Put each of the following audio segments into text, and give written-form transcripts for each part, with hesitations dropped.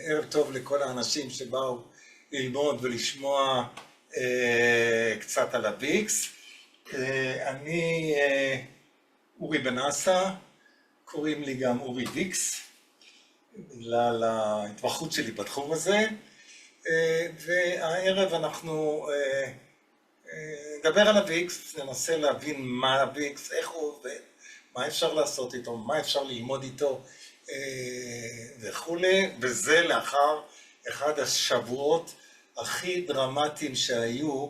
ערב טוב לכל האנשים שבאו ללמוד ולשמוע קצת על הוויקס. אני אורי בן-אסה, קוראים לי גם אורי ויקס, בגלל ההתמחות שלי בתחום הזה, והערב אנחנו נדבר על הוויקס, ננסה להבין מה הוויקס, איך הוא עובד, מה אפשר לעשות איתו, מה אפשר ללמוד איתו וכולי, וזה לאחר אחד השבועות הכי דרמטיים שהיו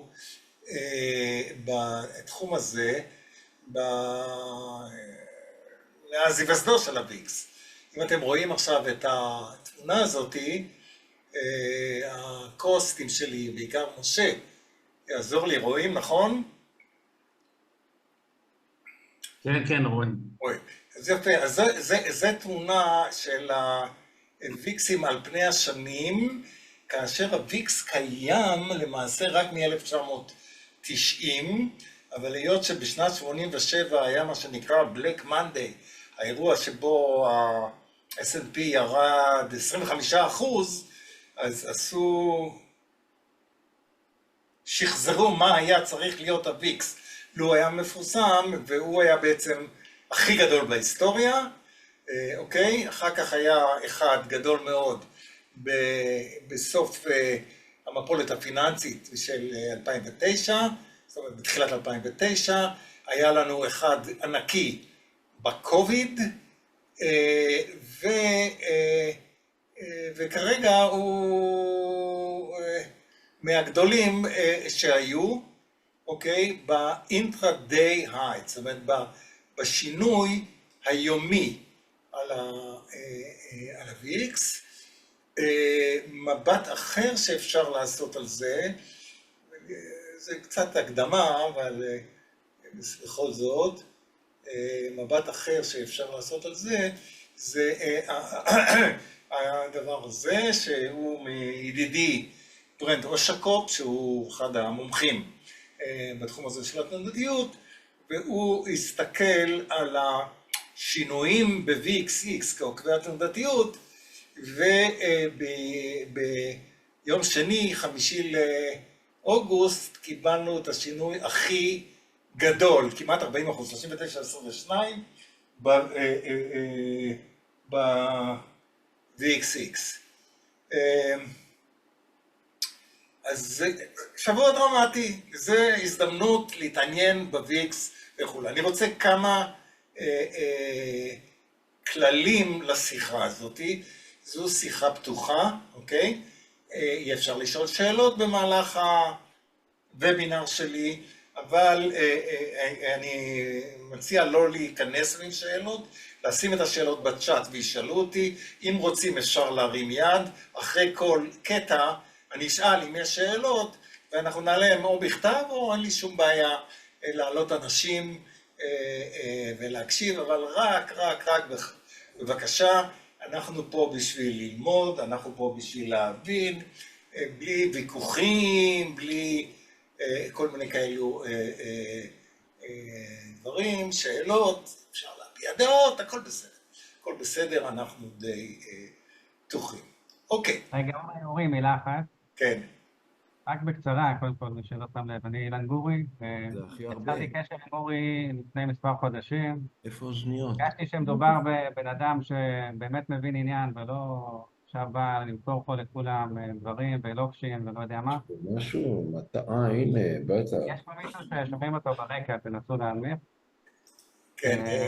בתחום הזה, מאז היווסדו של הוויקס. אם אתם רואים עכשיו את התמונה הזאת, הקוסטים שלי, בעיקר משה, יעזור לי, רואים, נכון? כן, כן, רואים. אז יפה, אז זה תמונה של הוויקסים על פני השנים, כאשר הוויקס קיים למעשה רק מ-1990, אבל היות שבשנת 87 היה מה שנקרא בלק מנדיי, האירוע שבו ה-S&P ירד 25%, אז שחזרו מה היה צריך להיות הוויקס, לו היה מפורסם, והוא היה בעצם הכי גדול בהיסטוריה, אוקיי? אחר כך היה אחד גדול מאוד בסוף המפולת הפיננסית של 2009, זאת אומרת בתחילת 2009, היה לנו אחד ענקי בקוביד, וכרגע הוא מהגדולים שהיו, אוקיי? באינטרה-דיי היי, זאת אומרת בשינוי היומי על ה-VX. מבט אחר שאפשר לעשות על זה, זה קצת הקדמה, אבל בכל זאת, מבט אחר שאפשר לעשות על זה, זה הדבר הזה שהוא מידידי ברנט אושקופ, שהוא אחד המומחים בתחום הזה של התנודתיות, והוא הסתכל על השינויים ב-VXX כעוקבי התנודתיות, וביום שני, 5 לאוגוסט, קיבלנו את השינוי הכי גדול, כמעט 40%, 39.22 ב-VXX. אז זה שבוע דרמטי, זה הזדמנות להתעניין בוויקס וכו'. אני רוצה כמה כללים לשיחה הזאת. זו שיחה פתוחה, אוקיי? יהיה אפשר לשאול שאלות במהלך הוובינר שלי, אבל אני מציע לא להיכנס עם שאלות, לשים את השאלות בצ'אט וישאלו אותי. אם רוצים אפשר להרים יד, אחרי כל קטע אני אשאל אם יש שאלות, ואנחנו נעלה או בכתב או אין לי שום בעיה להעלות אנשים ולהקשיב, אבל רק בבקשה, אנחנו פה בשביל ללמוד, אנחנו פה בשביל להבין, בלי ויכוחים, בלי כל מיני כאלו דברים, שאלות, אפשר להביע דעות, הכל בסדר. הכל בסדר, אנחנו די פתוחים. אוקיי. רגע, אורי, מילה אחת. כן. רק בקצרה, קודם כל, שלא שם לב, אני אילן גורי. זה הכי הרבה. יצרתי קשר עם אורי לפני מספר חודשים. איפה אוזניות? הרגשתי שמדובר בבן אדם שבאמת מבין עניין, ולא עכשיו בא למכור פה לכולם דברים ולוקשים ולא יודע מה. משהו, הנה, בטח. יש פה מישהו ששומעים אותו ברקע, תנסו להנמיך. כן,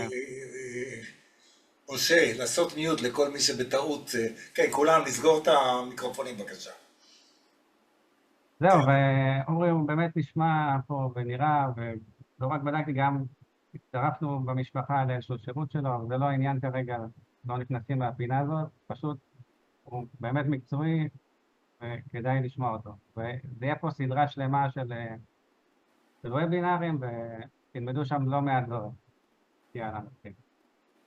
משה, לעשות מיוט לכל מי שבטעות, כן, כולם, לסגור את המיקרופונים בבקשה. זהו, ואורי הוא באמת נשמע פה ונראה, ולא רק בדקתי, גם הצטרפנו במשפחה לאיזשהו שירות שלו, אבל זה לא העניין כרגע, לא נכנסים לפינה הזאת, פשוט הוא באמת מקצועי, וכדאי לשמוע אותו. וזה יהיה פה סדרה שלמה של וובינרים, ותלמדו שם לא מעט דברים. יאללה, נתחיל.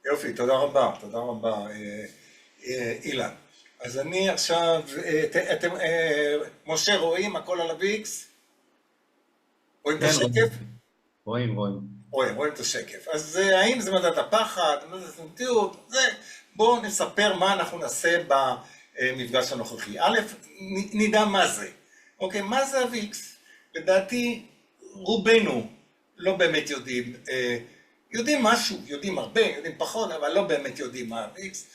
יופי, תודה רבה, אילן. אז אני עכשיו, אתם, משה, רואים הכל על הוויקס? רואים את השקף? רואים. רואים את השקף. אז האם זה מדד הפחד, מדד התנודתיות? בואו נספר מה אנחנו נעשה המפגש הנוכחי. א', נדע מה זה. אוקיי, מה זה הוויקס? לדעתי, רובנו לא באמת יודעים, יודעים משהו, יודעים הרבה, יודעים פחות, אבל לא באמת יודעים מה הוויקס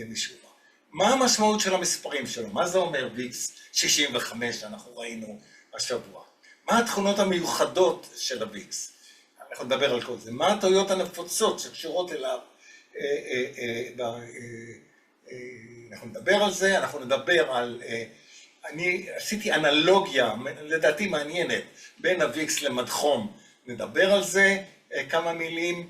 משום מה. מה המשמעות של המספרים שלו? מה זה אומר ויקס 65 שאנחנו ראינו השבוע? מה התכונות המיוחדות של הוויקס? אנחנו נדבר על כל זה. מה הטעויות הנפוצות שקשורות אליו? אנחנו נדבר על זה, אנחנו נדבר על... אני עשיתי אנלוגיה, לדעתי מעניינת, בין הוויקס למדחום. נדבר על זה כמה מילים,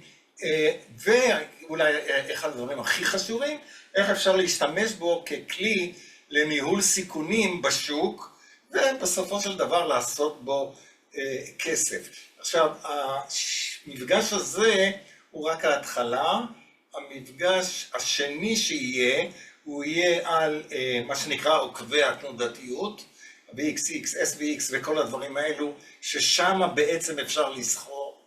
ואולי אחד הדברים הכי חשובים, איך אפשר להשתמש בו ככלי לניהול סיכונים בשוק, ובסופו של דבר לעשות בו כסף. עכשיו, המפגש הזה הוא רק ההתחלה, המפגש השני שיהיה, הוא יהיה על מה שנקרא עוקבי התנודתיות, VXX, SVX וכל הדברים האלו, ששם בעצם אפשר לסחור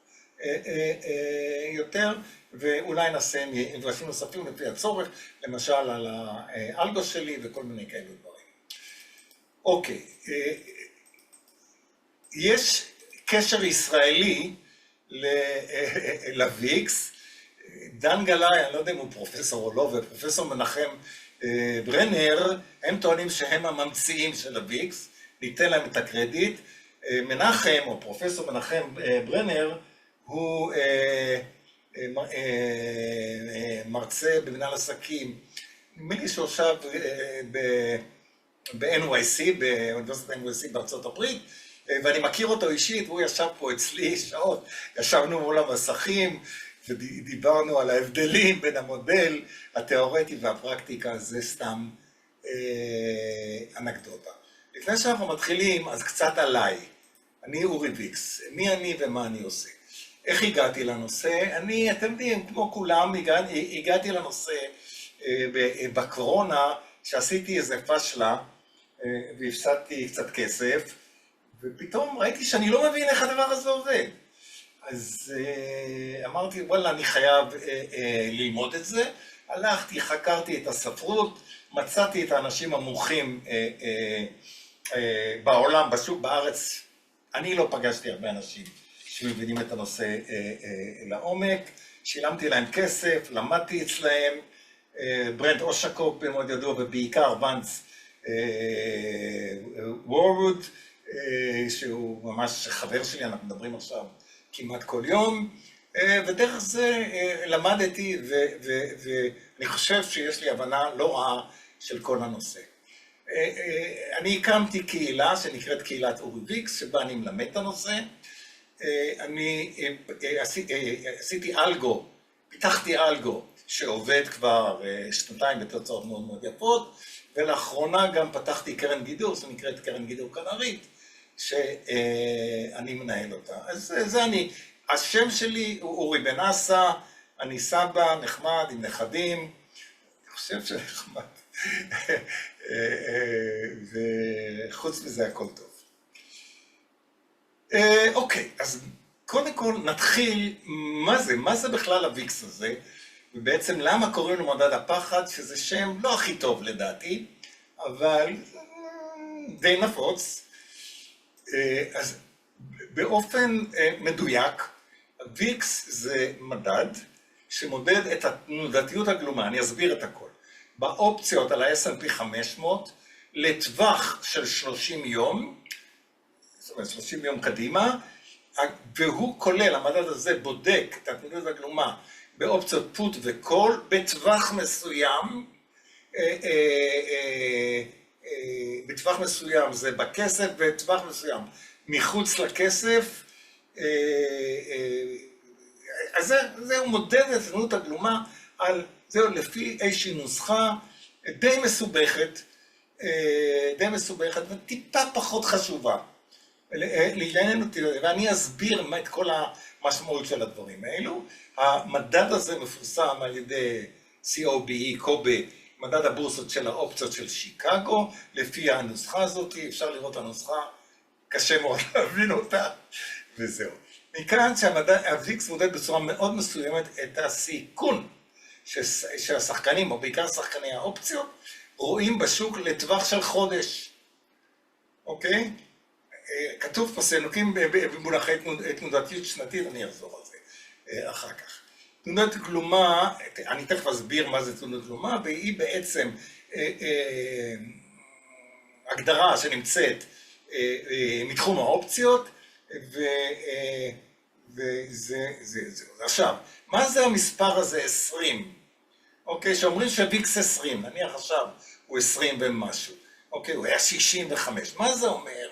יותר, ואולי נעשה מפגשים נוספים לפי הצורך, למשל על האלגו שלי וכל מיני כאלו דברים. אוקיי, יש קשר ישראלי לוויקס, דן גלאי, אני לא יודע אם הוא פרופסור או לא, ופרופסור מנחם ברנר, הם טוענים שהם הממציאים של הוויקס, ניתן להם את הקרדיט. מנחם, או פרופסור מנחם ברנר, הוא מרצה במנהל עסקים, נדמה לי שהוא עכשיו ב-NYC, באוניברסיטת NYC בארצות הברית, ואני מכיר אותו אישית, והוא ישב פה אצלי שעות, ישבנו מול המסכים, ודיברנו על ההבדלים בין המודל התיאורטי והפרקטיקה, זה סתם אנקדוטה. לפני שאנחנו מתחילים, אז קצת עליי. אני אורי ויקס, מי אני ומה אני עושה. איך הגעתי לנושא? אני, אתם יודעים, כמו כולם, הגעתי לנושא בקורונה, שעשיתי איזה פשלה, והפסדתי קצת כסף, ופתאום ראיתי שאני לא מבין איך הדבר הזה עובד. אז אמרתי, וואלה, אני חייב ללמוד את זה. הלכתי, חקרתי את הספרות, מצאתי את האנשים המומחים בעולם, בשוק, בארץ. אני לא פגשתי הרבה אנשים שמבינים את הנושא לעומק. שילמתי להם כסף, למדתי אצלהם. ברנד אושקופ מאוד ידוע, ובעיקר ונס וורוד, שהוא ממש חבר שלי, אנחנו מדברים עכשיו כמעט כל יום, ודרך זה למדתי, ואני חושב שיש לי הבנה לא רעה של כל הנושא. אני הקמתי קהילה שנקראת קהילת אורי ויקס, שבה אני מלמד את הנושא. אני עשיתי אלגו, פיתחתי אלגו, שעובד כבר שנתיים בתוצאות מאוד מאוד יפות, ולאחרונה גם פתחתי קרן גידור, שנקראת קרן גידור קנרית, שאני מנהל אותה. אז זה אני. השם שלי הוא אורי בן אסה, אני סבא, נחמד, עם נכדים, אני חושב שנחמד. וחוץ מזה הכל טוב. אוקיי, אז קודם כל נתחיל, מה זה בכלל הוויקס הזה, ובעצם למה קוראים לו מדד הפחד, שזה שם לא הכי טוב לדעתי, אבל די נפוץ. אז באופן מדויק, הוויקס זה מדד שמודד את התנודתיות הגלומה, אני אסביר את הכל. באופציות על ה-S&P 500 לטווח של 30 יום, זאת אומרת 30 יום קדימה, והוא כולל, המדד הזה בודק את התנודתיות הגלומה באופציות פוט וקול, בטווח מסוים, בטווח מסוים זה בכסף, בטווח מסוים מחוץ לכסף, אז זהו מודד את התנודתיות הגלומה, זהו לפי איזושהי נוסחה די מסובכת וטיפה פחות חשובה. ואני אסביר את כל המשמעות של הדברים האלו. המדד הזה מפורסם על ידי COBE, מדד הבורסות של האופציות של שיקגו, לפי הנוסחה הזאת, אפשר לראות את הנוסחה, קשה מאוד להבין אותה, וזהו. מכאן שהוויקס מודד בצורה מאוד מסוימת את הסיכון שהשחקנים, או בעיקר שחקני האופציות, רואים בשוק לטווח של חודש, אוקיי? כתוב פה סינוקים במונחי תנודתיות שנתית, אני אחזור על זה אחר כך. תנודת גלומה, אני תכף אסביר מה זה תנודת גלומה, והיא בעצם הגדרה שנמצאת מתחום האופציות, וזה. עכשיו, מה זה המספר הזה 20? אוקיי, שאומרים שוויקס 20, נניח עכשיו הוא 20 ומשהו, אוקיי, הוא היה 65, מה זה אומר?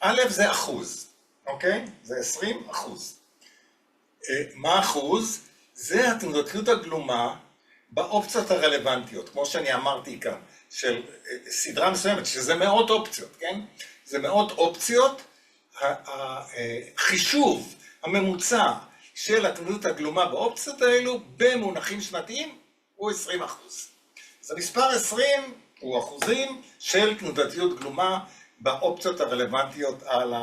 א' זה אחוז, אוקיי? זה 20%. מה אחוז? זה התנודתיות הגלומה באופציות הרלוונטיות, כמו שאני אמרתי כאן, של סדרה מסוימת, שזה מאות אופציות, כן? זה מאות אופציות, החישוב הממוצע של התנודתיות הגלומה באופציות האלו, במונחים שנתיים, הוא 20%. אז המספר 20 הוא אחוזים של תנודתיות גלומה באופציות הרלוונטיות על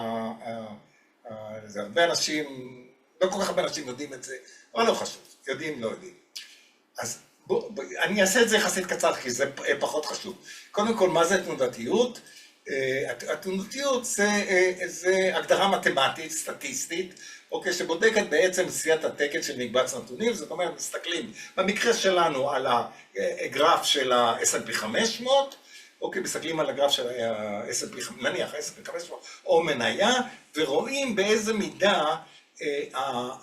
זה. הרבה אנשים, לא כל כך הרבה אנשים יודעים את זה, אבל לא חשוב, יודעים, לא יודעים. אז אני אעשה את זה יחסית קצר, כי זה פחות חשוב. קודם כל, מה זה תנודתיות? התנודתיות זה הגדרה מתמטית, סטטיסטית, אוקיי, שבודקת בעצם סטיית התקן של מקבץ נתונים, זאת אומרת, מסתכלים במקרה שלנו על הגרף של ה-S&P 500, אוקיי, מסתכלים על הגרף של ה-S&P, נניח ה-S&P 500 או מניה, ורואים באיזה מידה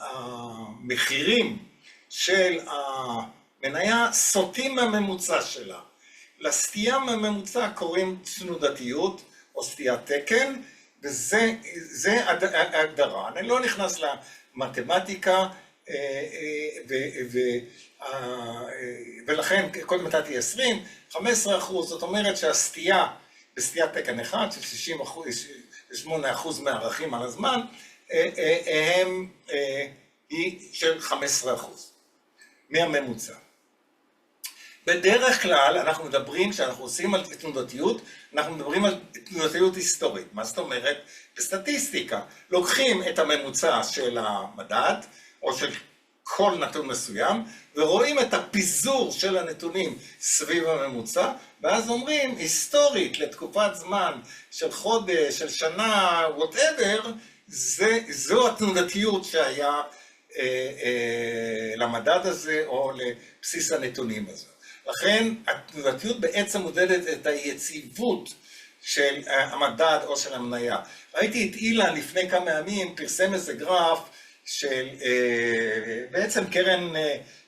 המחירים של המניה סוטים מהממוצע שלה. לסטייה מהממוצע קוראים תנודתיות או סטיית תקן, וזה ההגדרה. אני לא נכנס למתמטיקה, ולכן קודם נתתי 20, 15%, זאת אומרת שהסטייה בסטיית תקן אחד, של 68% מהערכים על הזמן, היא של 15% מהממוצע. בדרך כלל אנחנו מדברים, כשאנחנו עושים על תנודתיות, אנחנו מדברים על תנודתיות היסטורית. מה זאת אומרת? בסטטיסטיקה, לוקחים את הממוצע של המדד, או של כל נתון מסוים, ורואים את הפיזור של הנתונים סביב הממוצע, ואז אומרים, היסטורית, לתקופת זמן של חודש, של שנה, whatever, זו התנודתיות שהיה למדד הזה, או לבסיס הנתונים הזה. לכן, התנודתיות בעצם מודדת את היציבות של המדד או של המניה. ראיתי את אילן לפני כמה ימים, פרסם איזה גרף של בעצם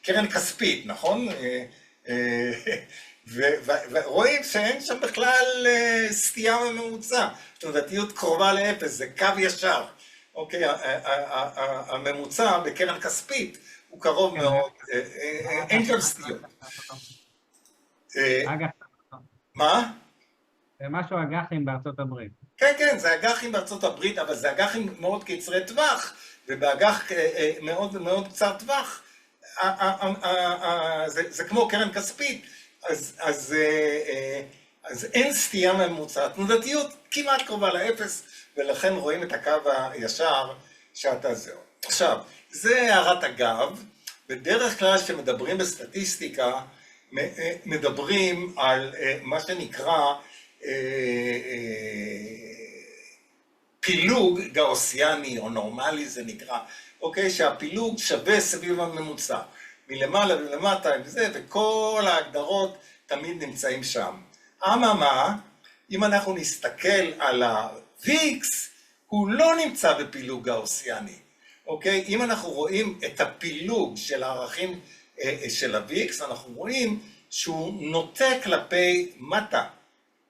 קרן כספית, נכון? ורואים שאין שם בכלל סטייה ממוצע. תנודתיות קרובה לאפס, זה קו ישר. אוקיי, הממוצע בקרן כספית הוא קרוב מאוד, אין שם סטיות. מה? זה משהו אג"חים בארצות הברית. כן, כן, זה אג"חים בארצות הברית, אבל זה אג"חים מאוד קצרי טווח, ובאג"ח מאוד מאוד קצר טווח, זה כמו קרן כספית, אז אין סטייה ממוצע, תנודתיות כמעט קרובה לאפס, ולכן רואים את הקו הישר שאתה זהו. עכשיו, זה הערת אגב, בדרך כלל כשמדברים בסטטיסטיקה, מדברים על מה שנקרא פילוג גאוסיאני או נורמלי זה נקרא, אוקיי, שהפילוג שווה סביב הממוצע, מלמעלה ולמטה וזה, וכל ההגדרות תמיד נמצאים שם. אממה, אם אנחנו נסתכל על ה-VIX, הוא לא נמצא בפילוג גאוסיאני, אוקיי? אם אנחנו רואים את הפילוג של הערכים של ה-VIX, אנחנו רואים שהוא נוטה כלפי מטה,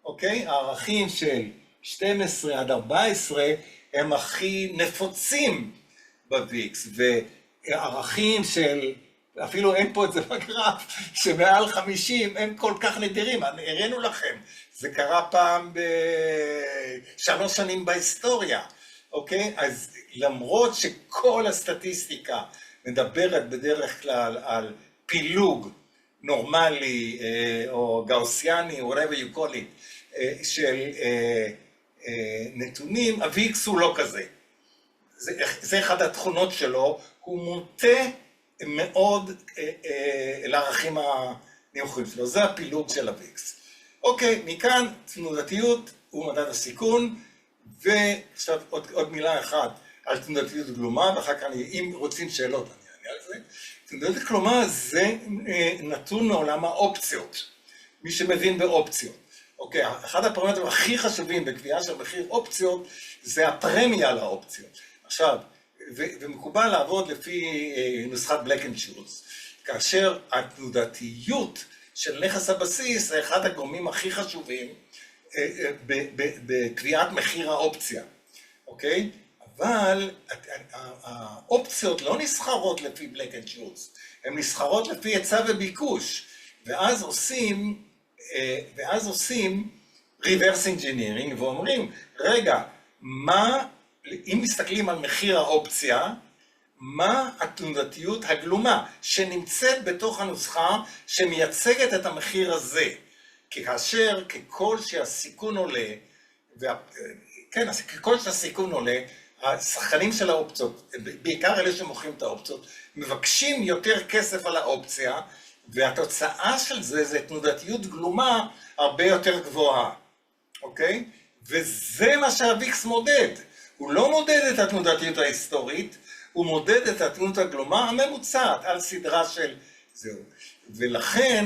אוקיי? הערכים של 12 עד 14 הם הכי נפוצים ב-VIX, וערכים של, אפילו אין פה את זה בגרף, שמעל 50 הם כל כך נדירים, הראינו לכם, זה קרה פעם ב3 שנים בהיסטוריה, אוקיי? אז למרות שכל הסטטיסטיקה מדברת בדרך כלל על פילוג נורמלי או גאוסיאני, whatever you call it, של נתונים, ה-VIX הוא לא כזה. זה אחד התכונות שלו, הוא מוטה מאוד לערכים הנמוכים שלו, זה הפילוג של ה-VIX. אוקיי, מכאן תנודתיות הוא מדד הסיכון, ועכשיו עוד מילה אחת על תנודתיות גלומה, ואחר כך אם רוצים שאלות אני אענה על זה. תנודתיות גלומה זה נתון מעולם האופציות, מי שמבין באופציות. אוקיי, אחד הפרמטרים הכי חשובים בקביעה של מחיר אופציות זה הפרמיה לאופציות. עכשיו, ומקובל לעבוד לפי נוסחת בלק אנד שולץ, כאשר התנודתיות של נכס הבסיס זה אחד הגורמים הכי חשובים בקביעת מחיר האופציה, אוקיי? אבל האופציות לא נסחרות לפי בלק אנד שולץ, הן נסחרות לפי היצע וביקוש, ואז עושים reverse engineering ואומרים, רגע, אם מסתכלים על מחיר האופציה, מה התנודתיות הגלומה שנמצאת בתוך הנוסחה שמייצגת את המחיר הזה? כי כאשר ככל שהסיכון עולה, ככל שהסיכון עולה, השחקנים של האופציות, בעיקר אלה שמוכרים את האופציות, מבקשים יותר כסף על האופציה, והתוצאה של זה תנודתיות גלומה הרבה יותר גבוהה, אוקיי? וזה מה שהוויקס מודד. הוא לא מודד את התנודתיות ההיסטורית, הוא מודד את התנודתיות הגלומה הממוצעת על סדרה של זהו. ולכן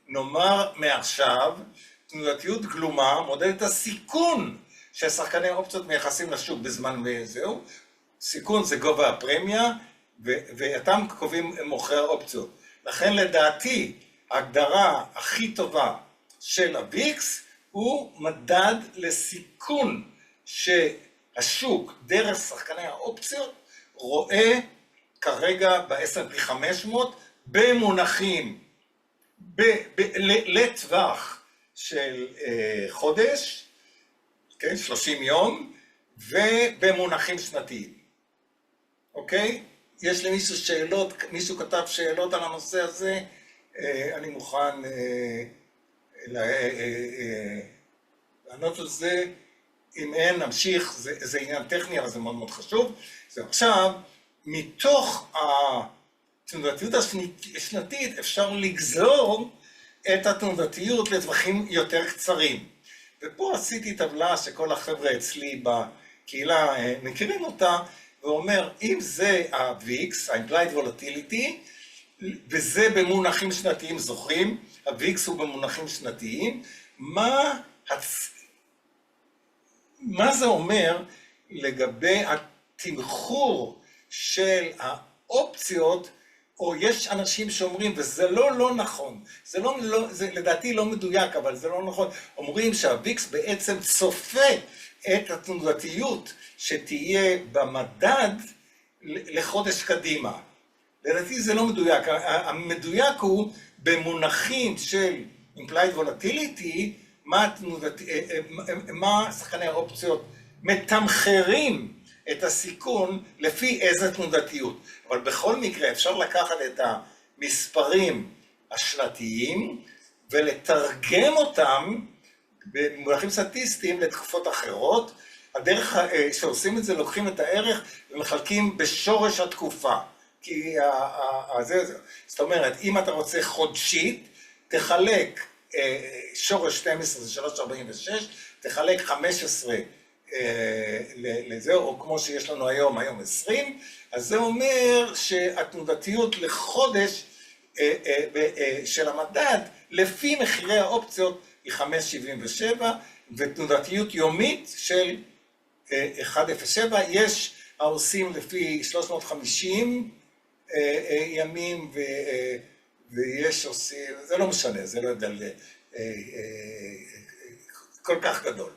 נאמר מעכשיו, תנודתיות גלומה מודדת את הסיכון ששחקני האופציות מייחסים לשוק בזמן וזהו. סיכון זה גובה הפרמיה, ואתם קובעים מוכרי האופציות. לכן לדעתי, ההגדרה הכי טובה של הוויקס הוא מדד לסיכון שהשוק דרך שחקני האופציות רואה כרגע ב-S&P 500 במונחים לטווח של חודש, כן, 30 יום, ובמונחים שנתיים. אוקיי? יש למישהו שאלות, מישהו כתב שאלות על הנושא הזה, אני מוכן לענות על זה. אם אין, נמשיך, זה עניין טכני, אבל זה מאוד מאוד חשוב. ועכשיו, מתוך התנודתיות השנתית אפשר לגזור את התנודתיות לטווחים יותר קצרים. ופה עשיתי טבלה שכל החבר'ה אצלי בקהילה מכירים אותה, ואומר, אם זה ה-VIX, ה-Implied Volatility, וזה במונחים שנתיים, זוכרים? ה-VIX הוא במונחים שנתיים, מה זה אומר לגבי התמחור של האופציות, או יש אנשים שאומרים, וזה לא נכון, זה לדעתי לא מדויק, אבל זה לא נכון, אומרים שהוויקס בעצם צופה את התנודתיות שתהיה במדד לחודש קדימה. לדעתי זה לא מדויק, המדויק הוא במונחים של implied volatility, מה שחקני האופציות מתמחרים את הסיכון לפי איזה תנודתיות. אבל בכל מקרה אפשר לקחת את המספרים השנתיים ולתרגם אותם במונחים סטטיסטיים לתקופות אחרות. הדרך שעושים את זה, לוקחים את הערך ומחלקים בשורש התקופה. כי זאת אומרת, אם אתה רוצה חודשית, תחלק שורש 12 זה 3.46, תחלק 15 לזה, או כמו שיש לנו היום 20, אז זה אומר שהתנודתיות לחודש של המדד, לפי מחירי האופציות, היא 5.77, ותנודתיות יומית של 1.07, יש העושים לפי 350 ימים, ויש עושים, זה לא משנה, זה לא יודע, כל כך גדול.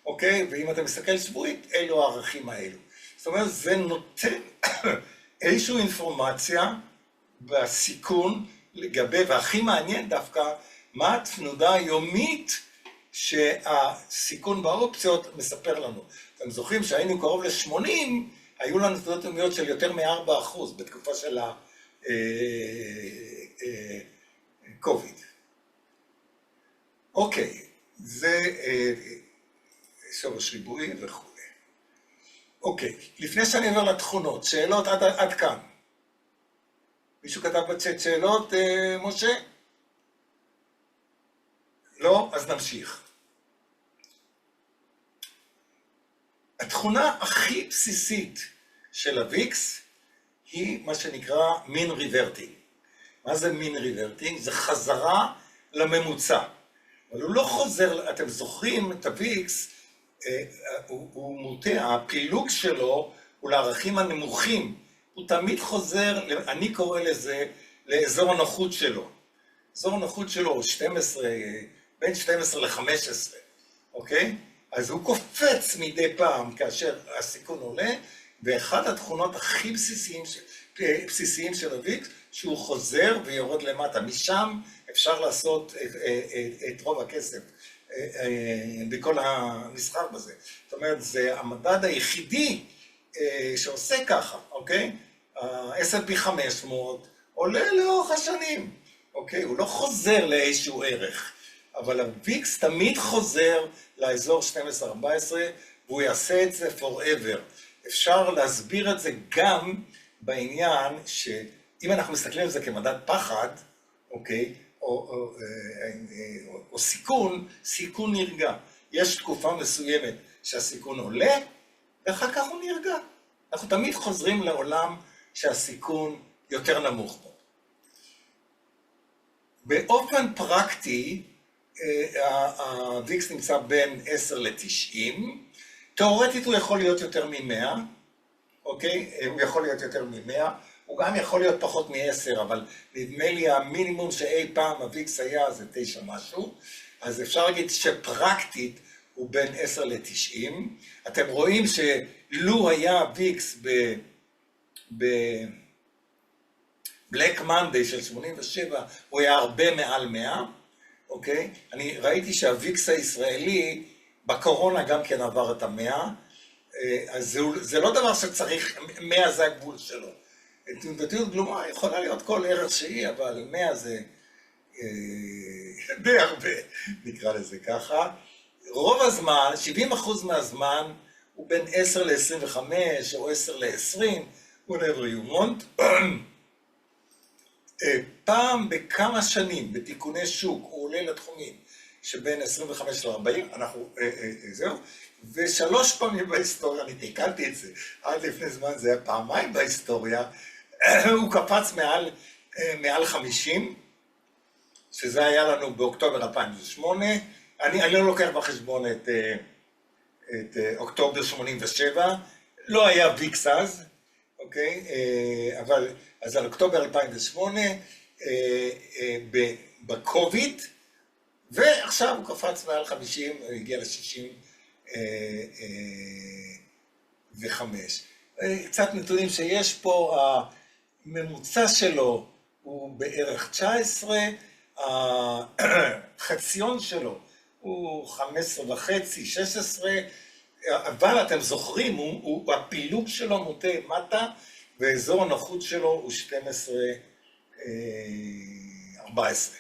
אוקיי? ואם אתה מסתכל שבועית, אלו הערכים האלו. זאת אומרת, זה נותן איזושהי אינפורמציה בסיכון לגבי, והכי מעניין דווקא, מה התנודה היומית שהסיכון באופציות מספר לנו. אתם זוכרים שהיינו קרוב ל-80, היו לנו תנודות יומיות של יותר מ-4% בתקופה של הקוביד. אוקיי, זה שורש ריבועי וכו'. אוקיי, לפני שאני עובר לתכונות, שאלות עד כאן. מישהו כתב בצ'אט שאלות, משה? לא? טוב, אז נמשיך. התכונה הכי בסיסית של הוויקס היא מה שנקרא מין ריברטינג. מה זה מין ריברטינג? זה חזרה לממוצע. אבל הוא לא חוזר, אתם זוכרים את הוויקס, הוא מוטה, הפילוג שלו הוא לערכים הנמוכים. הוא תמיד חוזר, אני קורא לזה, לאזור הנוחות שלו. אזור הנוחות שלו הוא 12, בין 12 ל-15, אוקיי? אז הוא קופץ מדי פעם כאשר הסיכון עולה, ואחת התכונות הכי בסיסיים של הוויקס, שהוא חוזר ויורד למטה. משם אפשר לעשות את רוב הכסף בכל המשחק בזה. זאת אומרת, זה המדד היחידי שעושה ככה, אוקיי? ה-S&P 500 עולה לאורך השנים, אוקיי? הוא לא חוזר לאיזשהו ערך, אבל הוויקס תמיד חוזר לאזור 12-14, והוא יעשה את זה forever. אפשר להסביר את זה גם בעניין שאם אנחנו מסתכלים על זה כמדד פחד, אוקיי? או סיכון, סיכון נרגע. יש תקופה מסוימת שהסיכון עולה, ואחר כך הוא נרגע. אנחנו תמיד חוזרים לעולם שהסיכון יותר נמוך בו. באופן פרקטי, הוויקס נמצא בין 10 ל-90, תאורטית הוא יכול להיות יותר מ-100, אוקיי? הוא יכול להיות יותר מ-100, הוא גם יכול להיות פחות מ-10, אבל נדמה לי המינימום שאי פעם הוויקס היה זה 9 משהו, אז אפשר להגיד שפרקטית הוא בין 10 ל-90. אתם רואים שלו היה הוויקס בבלק מנדי של 87, הוא היה הרבה מעל 100, אוקיי? אני ראיתי שהוויקס הישראלי בקורונה גם כן עבר את 100, אז זה לא דבר שצריך, 100 זה הגבול שלו. תנודתיות גלומה יכולה להיות כל ערך שהיא, אבל 100 זה די הרבה, נקרא לזה ככה. רוב הזמן, 70% מהזמן, הוא בין 10 ל-25 או 10 ל-20, whatever you want. פעם בכמה שנים, בתיקוני שוק, הוא עולה לתחומים שבין 25 ל-40, זהו, ושלוש פעמים בהיסטוריה, אני תיקלתי את זה, עד לפני זמן זה היה פעמיים בהיסטוריה, הוא קפץ מעל 50, שזה היה לנו באוקטובר 2008, אני לא לוקח בחשבון את אוקטובר 87, לא היה ויקס אז, אוקיי? אבל, אז על אוקטובר 2008, בקוביד, ועכשיו הוא קפץ מעל 50, הגיע ל-65. קצת נתונים שיש פה, הממוצע שלו הוא בערך 19, החציון שלו הוא 15.5, 16, אבל אתם זוכרים, הפילוג שלו מוטה מטה, ואזור הנוחות שלו הוא 12, 14.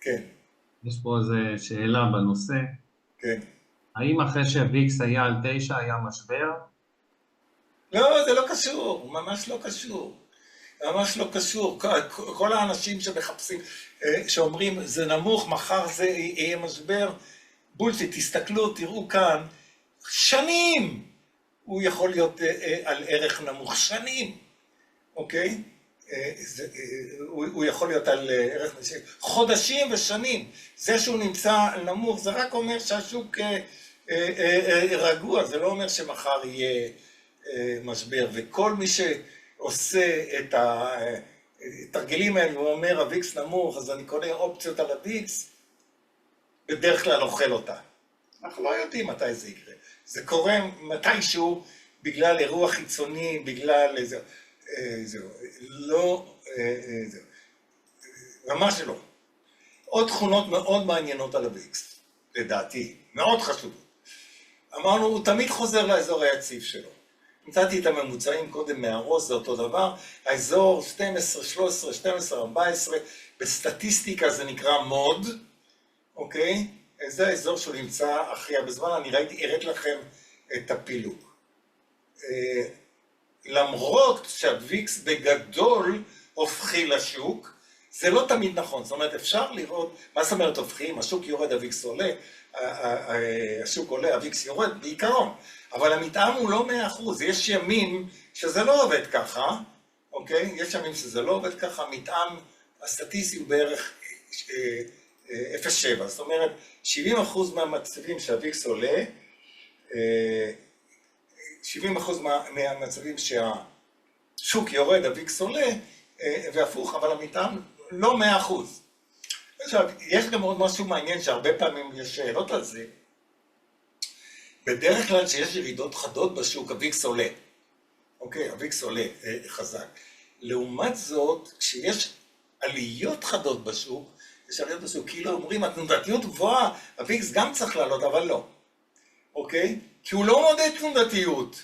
כן. יש פה איזו שאלה בנושא. כן. האם אחרי שהוויקס היה על 9 היה משבר? לא, זה לא קשור, ממש לא קשור. ממש לא קשור. כל האנשים שמחפשים, שאומרים, זה נמוך, מחר זה יהיה משבר, בולשיט, תסתכלו, תראו כאן, שנים הוא יכול להיות על ערך נמוך, שנים, אוקיי? הוא יכול להיות על ערך נמוך, חודשים ושנים. זה שהוא נמצא נמוך, זה רק אומר שהשוק רגוע, זה לא אומר שמחר יהיה משבר, וכל מי שעושה את התרגילים האלה, הוא אומר, הוויקס נמוך, אז אני קונה אופציות על הוויקס, בדרך כלל אוכל אותה. אנחנו לא יודעים מתי זה יקרה. זה קורה מתישהו בגלל אירוע חיצוני, בגלל איזה... לא... ממש לא. עוד תכונות מאוד מעניינות על הוויקס, לדעתי, מאוד חשובות. אמרנו, הוא תמיד חוזר לאזור היציב שלו. נמצאתי את הממוצעים קודם מהראש, זה אותו דבר. האזור 12, 13, 12, 14, בסטטיסטיקה זה נקרא מוד, אוקיי? זה האזור שהוא נמצא הכי הרבה זמן, אני הראיתי לכם את הפילוג. למרות שהוויקס בגדול הופכי לשוק, זה לא תמיד נכון, זאת אומרת אפשר לראות, מה זאת אומרת הופכים, השוק יורד, הוויקס עולה, השוק עולה, הוויקס יורד, בעיקרון, אבל המתאם הוא לא 100%, יש ימים שזה לא עובד ככה, אוקיי? יש ימים שזה לא עובד ככה, המתאם הסטטיסטי הוא בערך 0.7, זאת אומרת 70% מהמצבים שהוויקס עולה, 70% מהמצבים שהשוק יורד, הוויקס עולה, והפוך, אבל המתאם לא 100%. עכשיו, יש גם עוד משהו מעניין שהרבה פעמים יש שאלות על זה. בדרך כלל שיש ירידות חדות בשוק, הוויקס עולה. אוקיי, הוויקס עולה חזק. לעומת זאת, כשיש עליות חדות בשוק, יש עליות בשוק, כאילו אומרים, התנודתיות גבוהה, הוויקס גם צריך לעלות, אבל לא. אוקיי? כי הוא לא מודד תנודתיות,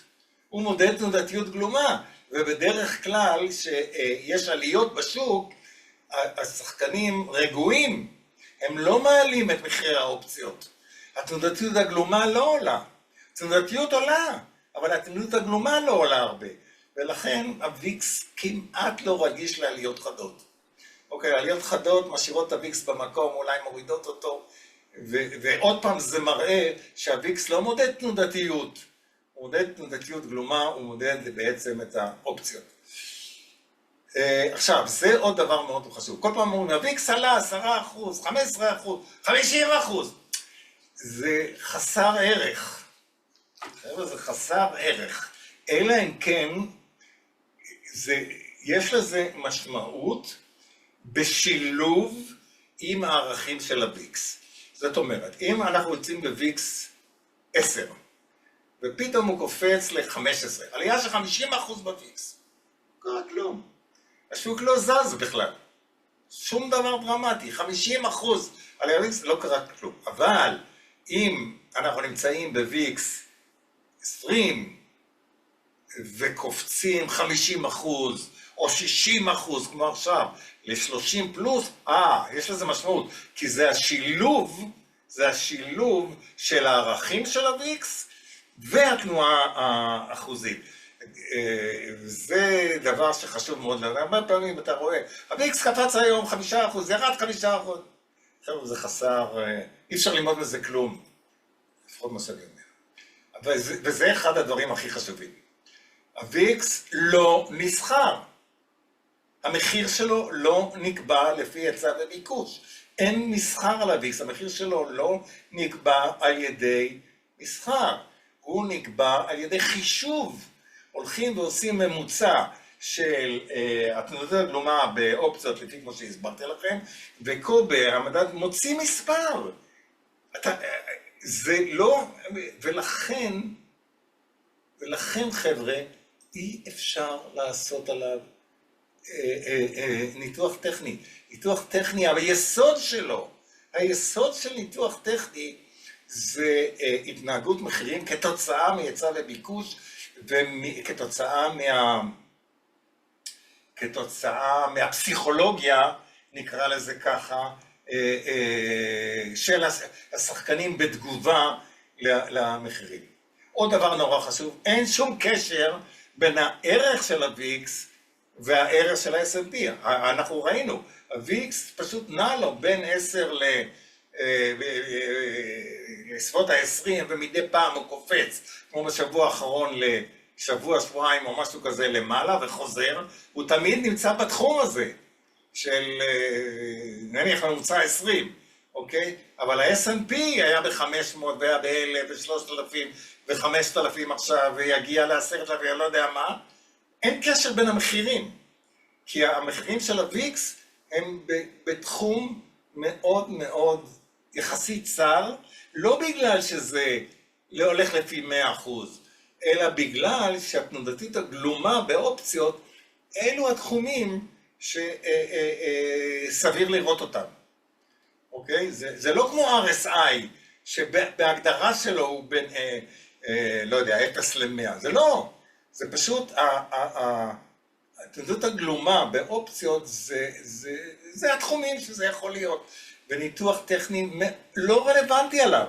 הוא מודד תנודתיות גלומה. ובדרך כלל שיש עליות בשוק, השחקנים רגועים, הם לא מעלים את מחיר האופציות. התנודתיות הגלומה לא עולה. התנודתיות עולה, אבל התנודתיות הגלומה לא עולה הרבה. ולכן הוויקס כמעט לא רגיש לעליות חדות. אוקיי, עליות חדות משאירות את הוויקס במקום, אולי מורידות אותו, ועוד פעם זה מראה שהוויקס לא מודד תנודתיות. הוא מודד תנודתיות גלומה, הוא מודד בעצם את האופציות. עכשיו, זה עוד דבר מאוד חשוב. כל פעם אומרים, הוויקס עלה 10%, 15%, 50%. זה חסר ערך. זה חסר ערך. אלא אם כן, יש לזה משמעות בשילוב עם הערכים של הוויקס. זאת אומרת, אם אנחנו יוצאים בוויקס 10, ופתאום הוא קופץ ל-15, עלייה של 50% בוויקס. קרה כלום. השוק לא זז בכלל. שום דבר דרמטי, 50% עלייה בוויקס לא קרה כלום. אבל אם אנחנו נמצאים בוויקס 20, וקופצים 50% או 60% כמו עכשיו, ל-30 פלוס, יש לזה משמעות, כי זה השילוב של הערכים של הוויקס והתנועה האחוזית. זה דבר שחשוב מאוד, הרבה פעמים אתה רואה, הוויקס קפץ היום 5%, ירד 5%. עכשיו זה חסר, אי אפשר ללמוד מזה כלום, לפחות מה שאני אומר. וזה אחד הדברים הכי חשובים. הוויקס לא נסחר. המחיר שלו לא נקבע לפי היצע וביקוש. אין מסחר על הוויקס, המחיר שלו לא נקבע על ידי מסחר. הוא נקבע על ידי חישוב. הולכים ועושים ממוצע של התנודתיות הגלומה באופציות, לפי כמו שהסברתי לכם, וקובר, המדד מוציא מספר. זה לא, ולכן חבר'ה, אי אפשר לעשות עליו ניתוח טכני. ניתוח טכני, היסוד של ניתוח טכני זה התנהגות מחירים כתוצאה מהיצע וביקוש, וכתוצאה מהפסיכולוגיה, נקרא לזה ככה, של השחקנים בתגובה למחירים. עוד דבר נורא חשוב, אין שום קשר בין הערך של הוויקס והערך של ה-S&P. אנחנו ראינו, הוויקס פשוט נע לו בין 10 לסביבות ה-20, ומדי פעם הוא קופץ, כמו בשבוע האחרון לשבוע, שבועיים או משהו כזה למעלה, וחוזר. הוא תמיד נמצא בתחום הזה, של נניח ממוצע 20, אוקיי? אבל ה-S&P היה ב-500 והיה ב-1,000 ו-3,000 ו-5,000 עכשיו, ויגיע ל10,000, אני לא יודע מה. אין קשר בין המחירים, כי המחירים של הוויקס הם בתחום מאוד מאוד יחסית צר, לא בגלל שזה לא הולך לפי 100%, אלא בגלל שהתנודתית הגלומה באופציות, אלו התחומים שסביר לראות אותם. אוקיי? זה לא כמו RSI, שבהגדרה שלו הוא בין, לא יודע, 0 ל-100. זה לא. זה פשוט, התנודתיות הגלומה באופציות, זה התחומים שזה יכול להיות. וניתוח טכני לא רלוונטי עליו.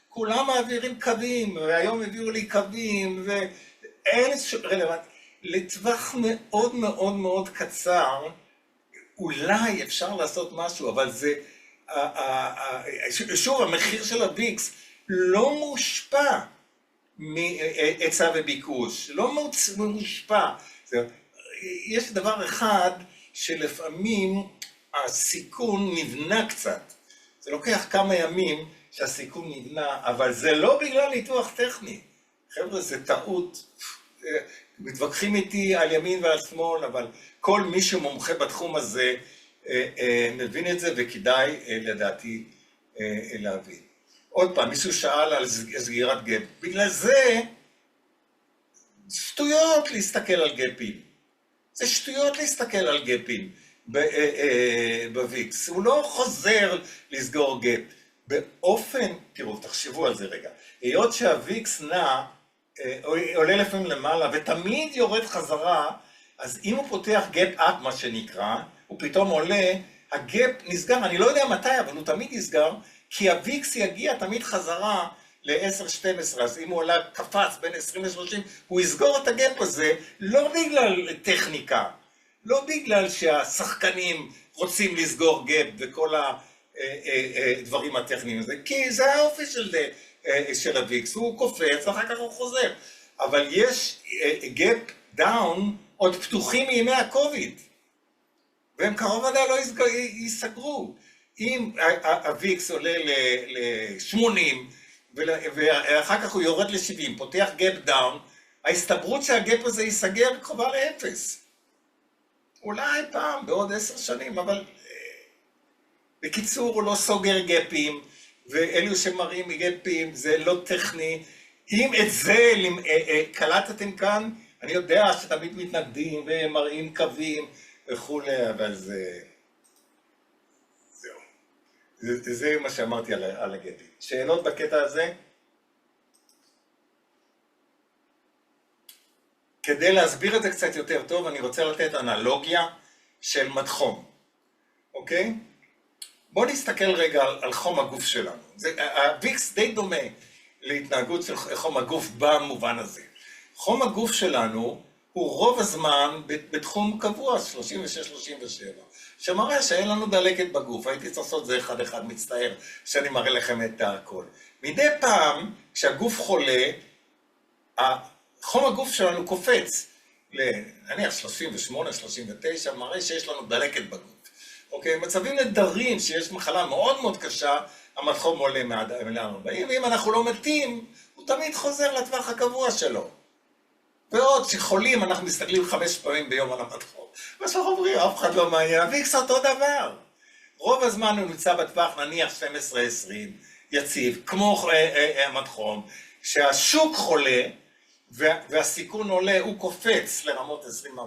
כולם מעבירים קווים, והיום הביאו לי קווים, ואין רלוונטי. לטווח מאוד מאוד מאוד קצר, אולי אפשר לעשות משהו, אבל זה, שוב, המחיר של הוויקס לא מושפע מהיצע וביקוש, לא מושפע. יש דבר אחד שלפעמים הסיכון נבנה קצת. זה לוקח כמה ימים שהסיכון נבנה, אבל זה לא בגלל ניתוח טכני. חבר'ה, זה טעות. מתווכחים איתי על ימין ועל שמאל, אבל כל מי שמומחה בתחום הזה מבין את זה, וכדאי לדעתי להבין. עוד פעם, מישהו שאל על סגירת גאפ. בגלל זה שטויות להסתכל על גאפים. זה שטויות להסתכל על גאפים בוויקס. הוא לא חוזר לסגור גאפ. באופן, תראו, תחשבו על זה רגע. היות שהוויקס נע, עולה לפעמים למעלה ותמיד יורד חזרה, אז אם הוא פותח גאפ אפ, מה שנקרא, הוא פתאום עולה, הגאפ נסגר, אני לא יודע מתי, אבל הוא תמיד נסגר, כי הוויקס יגיע תמיד חזרה ל-10-12, אז אם הוא עולה קפץ בין 20 ל-30, הוא יסגור את הגאפ הזה, לא בגלל טכניקה, לא בגלל שהשחקנים רוצים לסגור גאפ וכל הדברים הטכניים הזה, כי זה האופי של הוויקס, הוא קופץ, אחר כך הוא חוזר. אבל יש גאפ דאון עוד פתוחים מימי הקוביד, והם קרוב ודאי לא ייסגרו. אם הוויקס עולה ל-80, ואחר כך הוא יורד ל-70, פותח גאפ דאון, ההסתברות שהגאפ הזה ייסגר קרובה לאפס. אולי פעם, בעוד 10 שנים, אבל בקיצור הוא לא סוגר גאפים, ואלו שמראים גאפים זה לא טכני. אם את זה קלטתם כאן, אני יודע שתמיד מתנגדים ומראים קווים וכולי, אבל זה... זה מה שאמרתי על הגאפים. שאלות בקטע הזה? כדי להסביר את זה קצת יותר טוב, אני רוצה לתת אנלוגיה של מד-חום. אוקיי? בואו נסתכל רגע על חום הגוף שלנו. הוויקס די דומה להתנהגות של חום הגוף במובן הזה. חום הגוף שלנו הוא רוב הזמן בתחום קבוע, 36-37, שמראה שאין לנו דלקת בגוף. הייתי צריך לעשות זה אחד מצטער, שאני מראה לכם את הכל. מדי פעם, כשהגוף חולה, חום הגוף שלנו קופץ, נניח 38-39, מראה שיש לנו דלקת בגוף. אוקיי, מצבים נדרים שיש מחלה מאוד מאוד קשה, המד-חום עולה מעל 40, ואם אנחנו לא מתים, הוא תמיד חוזר לטווח הקבוע שלו. ועוד שחולים אנחנו מסתכלים 5 פעמים ביום על המד-חום. מה שאנחנו אומרים, אף אחד לא מעניין, הוויקס אותו דבר. רוב הזמן הוא נמצא בטווח נניח 12-20, יציב, כמו המד-חום, שהשוק חולה והסיכון עולה, הוא קופץ לרמות 20-40,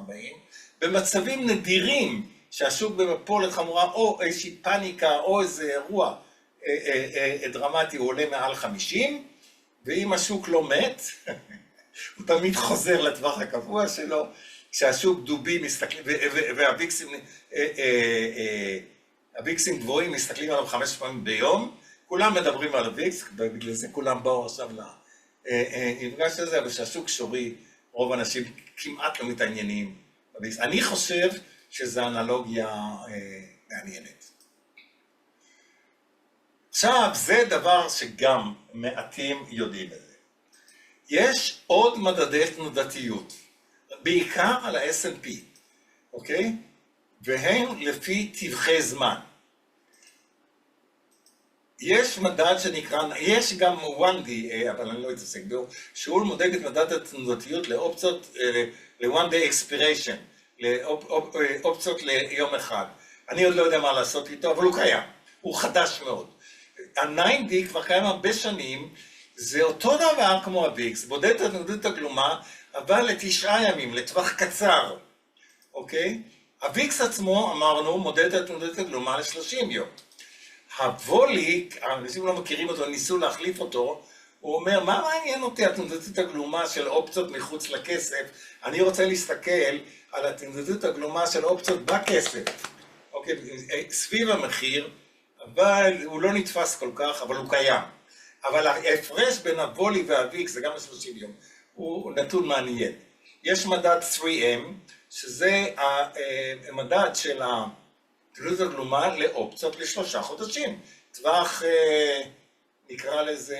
במצבים נדירים, שהשוק במפולת חמורה, או איזושהי פאניקה, או איזה אירוע דרמטי, הוא עולה מעל 50, ואם השוק לא מת, הוא תמיד חוזר לטווח הקבוע שלו, כשהשוק דובי מסתכלים, והוויקסים גבוהים מסתכלים עליו 5 פעמים ביום, כולם מדברים על הוויקס, בגלל זה כולם באו עכשיו למפגש הזה, אבל כשהשוק שורי, רוב האנשים כמעט לא מתעניינים בוויקס. אני חושב שזו אנלוגיה מעניינת. עכשיו, זה דבר שגם מעטים יודעים את זה. יש עוד מדדי תנודתיות, בעיקר על ה-S&P, אוקיי? והם לפי טווחי זמן. יש מדד שנקרא, יש גם 1D, אבל אני לא אתעסק בו, שהוא מודד את מדד התנודתיות לאופציות, ל-one day expiration, לאופציות ליום אחד. אני עוד לא יודע מה לעשות איתו, אבל הוא קיים. הוא חדש מאוד. ה-9D כבר קיים הרבה שנים, זה אותו דבר כמו ה-VIX, בודד את התנודתיות הגלומה, אבל ל9 ימים, לטווח קצר. אוקיי? ה-VIX עצמו, אמרנו, מודד את התנודתיות הגלומה ל30 יום. הווליק, האנשים לא מכירים אותו, ניסו להחליף אותו, הוא אומר, מה מעניין אותי התנודתיות הגלומה של אופציות מחוץ לכסף? אני רוצה להסתכל על התנודתיות הגלומה של אופציות בכסף. אוקיי, סביב המחיר, אבל הוא לא נתפס כל כך, אבל הוא קיים. אבל ההפרש בין הוולי והוויקס, זה גם ל30 יום, הוא נתון מעניין. יש מדד 3M, שזה המדד של תלות הגלומה לאופציות ל3 חודשים. טווח, נקרא לזה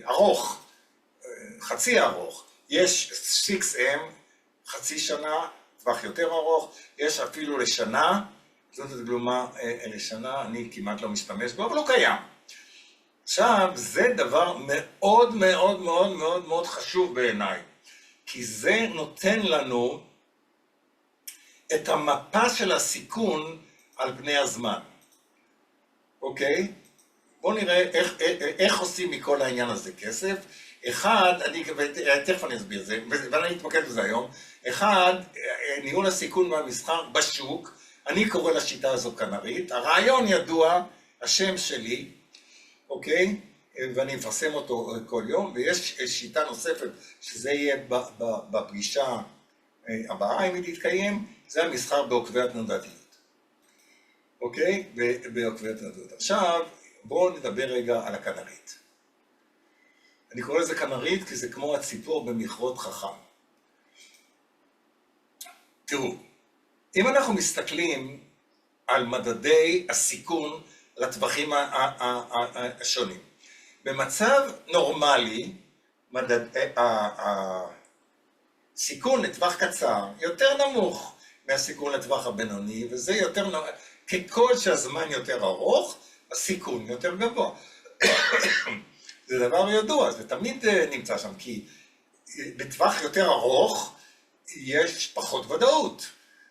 ארוך, חצי ארוך. יש 6M, חצי שנה, טווח יותר ארוך, יש אפילו לשנה, תלות הגלומה לשנה, אני כמעט לא משתמש בו, אבל לא קיים. עכשיו, זה דבר מאוד מאוד מאוד מאוד מאוד חשוב בעיניי, כי זה נותן לנו את המפה של הסיכון על פני הזמן. אוקיי? בואו נראה איך עושים מכל העניין הזה כסף. אחד, תכף אני אסביר זה, ואני אתמקד בזה היום. אחד, ניהול הסיכון והמסחר בשוק, אני קורא לשיטה הזו קנרית, הרעיון ידוע, השם שלי, אוקיי? ואני מפרסם אותו כל יום, ויש שיטה נוספת שזה יהיה בפגישה הבאה, אם היא תתקיים, זה המסחר בעוקבי התנודתיות. אוקיי? בעוקבי התנודתיות. עכשיו, בואו נדבר רגע על הקנרית. אני קורא לזה קנרית כי זה כמו הציפור במכרות חכם. תראו, אם אנחנו מסתכלים על מדדי הסיכון לטווחים השונים, במצב נורמלי, הסיכון לטווח קצר יותר נמוך מהסיכון לטווח הבינוני, וזה יותר נמוך, ככל שהזמן יותר ארוך, הסיכון יותר גבוה. זה דבר ידוע, זה תמיד נמצא שם, כי בטווח יותר ארוך יש פחות ודאות.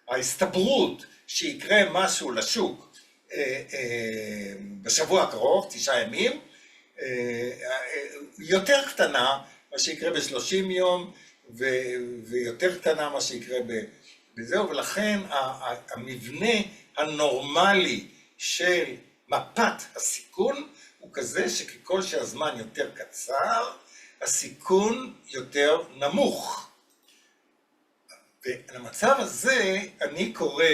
ההסתברות שיקרה משהו לשוק בשבוע הקרוב, 9 ימים, יותר קטנה מה שיקרה ב30 יום, ויותר קטנה מה שיקרה בזהו, ולכן המבנה הנורמלי של מפת הסיכון הוא כזה שככל שהזמן יותר קצר, הסיכון יותר נמוך. ולמצב הזה אני קורא